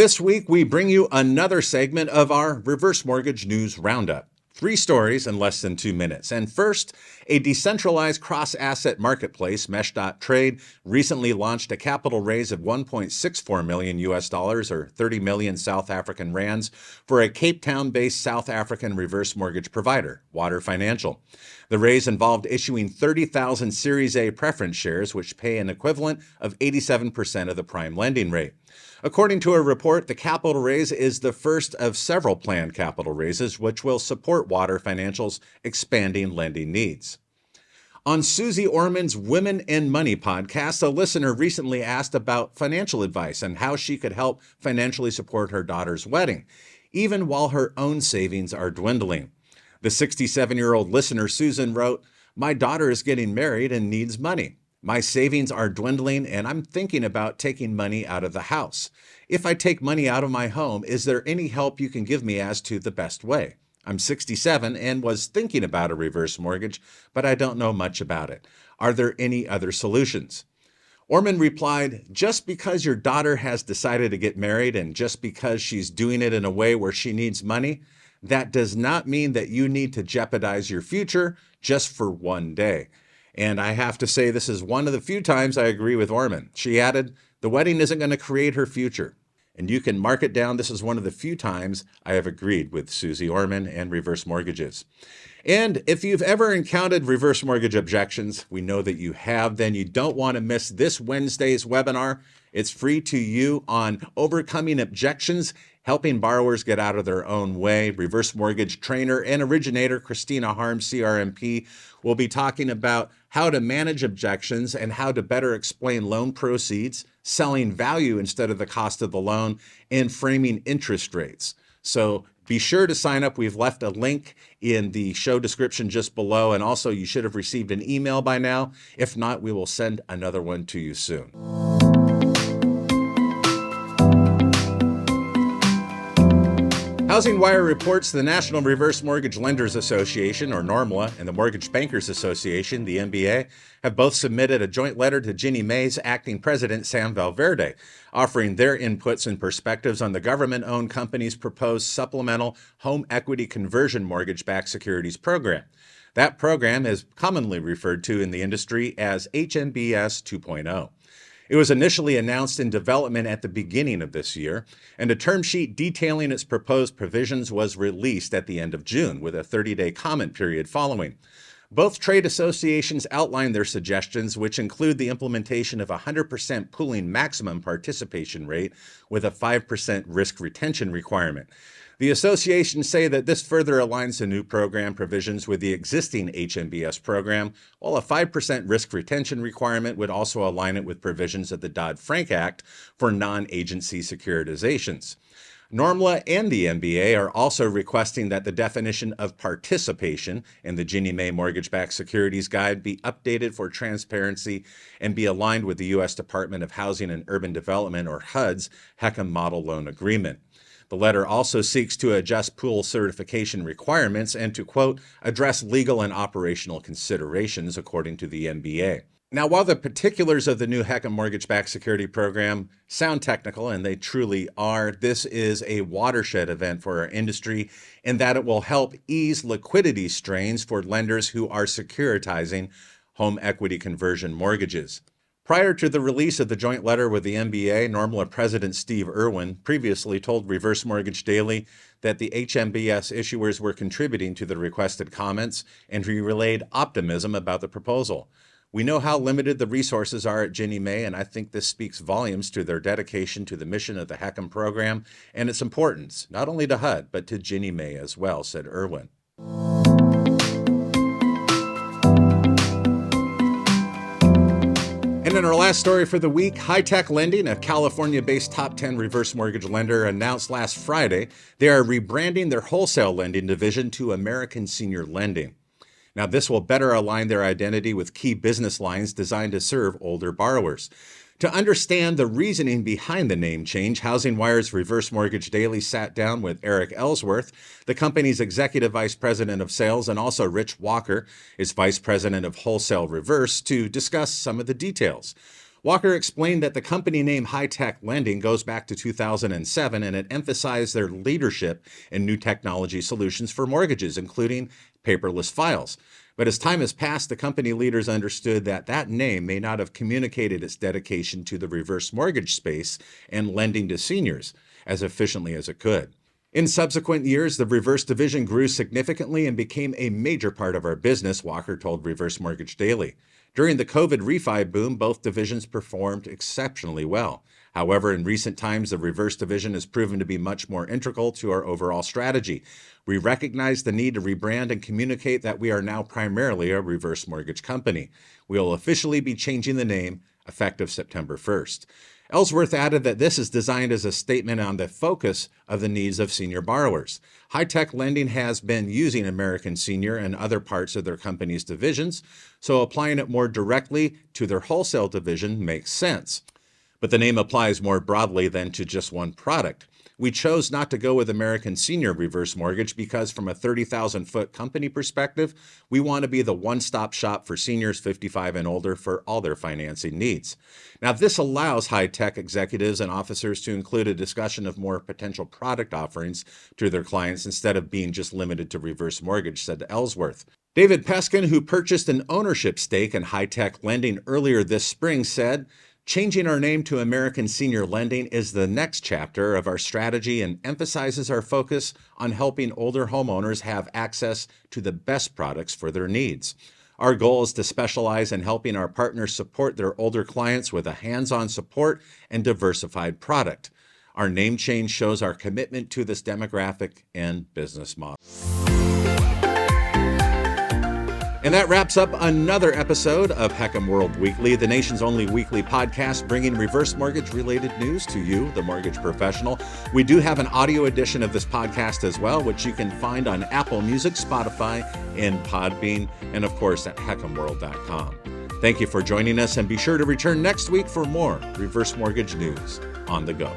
This week, we bring you another segment of our Reverse Mortgage News Roundup. 3 stories in less than 2 minutes. And first, a decentralized cross-asset marketplace, Mesh.Trade, recently launched a capital raise of $1.64 million or 30 million South African rands for a Cape Town-based South African reverse mortgage provider, Water Financial. The raise involved issuing 30,000 Series A preference shares, which pay an equivalent of 87% of the prime lending rate. According to a report, the capital raise is the first of several planned capital raises, which will support Water Financial's expanding lending needs. On Suzie Orman's Women and Money podcast, a listener recently asked about financial advice and how she could help financially support her daughter's wedding, even while her own savings are dwindling. The 67-year-old listener, Susan, wrote, "My daughter is getting married and needs money. My savings are dwindling and I'm thinking about taking money out of the house. If I take money out of my home, is there any help you can give me as to the best way? I'm 67 and was thinking about a reverse mortgage, but I don't know much about it. Are there any other solutions?" Orman replied, "Just because your daughter has decided to get married and just because she's doing it in a way where she needs money, that does not mean that you need to jeopardize your future just for one day." And I have to say, this is one of the few times I agree with Orman. She added, "The wedding isn't going to create her future." And you can mark it down. This is one of the few times I have agreed with Suzie Orman and reverse mortgages. And if you've ever encountered reverse mortgage objections, we know that you have, then you don't want to miss this Wednesday's webinar. It's free to you on overcoming objections, helping borrowers get out of their own way. Reverse mortgage trainer and originator Christina Harms, CRMP, will be talking about how to manage objections and how to better explain loan proceeds, selling value instead of the cost of the loan, and framing interest rates. So be sure to sign up. We've left a link in the show description just below, and also you should have received an email by now. If not, we will send another one to you soon. Housing Wire reports the National Reverse Mortgage Lenders Association, or NRMLA, and the Mortgage Bankers Association, the MBA, have both submitted a joint letter to Ginnie Mae's acting president, Sam Valverde, offering their inputs and perspectives on the government-owned company's proposed supplemental home equity conversion mortgage-backed securities program. That program is commonly referred to in the industry as HMBS 2.0. It was initially announced in development at the beginning of this year, and a term sheet detailing its proposed provisions was released at the end of June, with a 30-day comment period following. Both trade associations outlined their suggestions, which include the implementation of a 100% pooling maximum participation rate with a 5% risk retention requirement. The associations say that this further aligns the new program provisions with the existing HMBS program, while a 5% risk retention requirement would also align it with provisions of the Dodd-Frank Act for non-agency securitizations. NRMLA and the MBA are also requesting that the definition of participation in the Ginnie Mae Mortgage-Backed Securities Guide be updated for transparency and be aligned with the U.S. Department of Housing and Urban Development, or HUD's, HECM Model Loan Agreement. The letter also seeks to adjust pool certification requirements and to, quote, address legal and operational considerations, according to the MBA. Now, while the particulars of the new HECM mortgage-backed security program sound technical, and they truly are, this is a watershed event for our industry in that it will help ease liquidity strains for lenders who are securitizing home equity conversion mortgages. Prior to the release of the joint letter with the MBA, NRMLA President Steve Irwin previously told Reverse Mortgage Daily that the HMBS issuers were contributing to the requested comments, and he relayed optimism about the proposal. "We know how limited the resources are at Ginnie Mae, and I think this speaks volumes to their dedication to the mission of the HECM program and its importance, not only to HUD, but to Ginnie Mae as well," said Irwin. And in our last story for the week, HighTech Lending, a California-based top 10 reverse mortgage lender, announced last Friday they are rebranding their wholesale lending division to American Senior Lending. Now, this will better align their identity with key business lines designed to serve older borrowers. To understand the reasoning behind the name change, Housing Wire's Reverse Mortgage Daily sat down with Eric Ellsworth, the company's Executive Vice President of Sales, and also Rich Walker, his Vice President of Wholesale Reverse, to discuss some of the details. Walker explained that the company name HighTech Lending goes back to 2007, and it emphasized their leadership in new technology solutions for mortgages, including paperless files. But as time has passed, the company leaders understood that that name may not have communicated its dedication to the reverse mortgage space and lending to seniors as efficiently as it could. In subsequent years, the reverse division grew significantly and became a major part of our business, Walker told Reverse Mortgage Daily. During the COVID refi boom, both divisions performed exceptionally well. However, in recent times, the reverse division has proven to be much more integral to our overall strategy. We recognize the need to rebrand and communicate that we are now primarily a reverse mortgage company. We will officially be changing the name effective September 1st. Ellsworth added that this is designed as a statement on the focus of the needs of senior borrowers. HighTech Lending has been using American Senior and other parts of their company's divisions, so applying it more directly to their wholesale division makes sense. But the name applies more broadly than to just one product. We chose not to go with American Senior Reverse Mortgage because from a 30,000-foot company perspective, we want to be the one-stop shop for seniors 55 and older for all their financing needs. Now, this allows HighTech executives and officers to include a discussion of more potential product offerings to their clients instead of being just limited to reverse mortgage, said Ellsworth. David Peskin, who purchased an ownership stake in HighTech Lending earlier this spring, said, "Changing our name to American Senior Lending is the next chapter of our strategy and emphasizes our focus on helping older homeowners have access to the best products for their needs. Our goal is to specialize in helping our partners support their older clients with a hands-on support and diversified product. Our name change shows our commitment to this demographic and business model." And that wraps up another episode of HECMWorld Weekly, the nation's only weekly podcast bringing reverse mortgage-related news to you, the mortgage professional. We do have an audio edition of this podcast as well, which you can find on Apple Music, Spotify, and Podbean, and of course at HECMWorld.com. Thank you for joining us, and be sure to return next week for more reverse mortgage news on the go.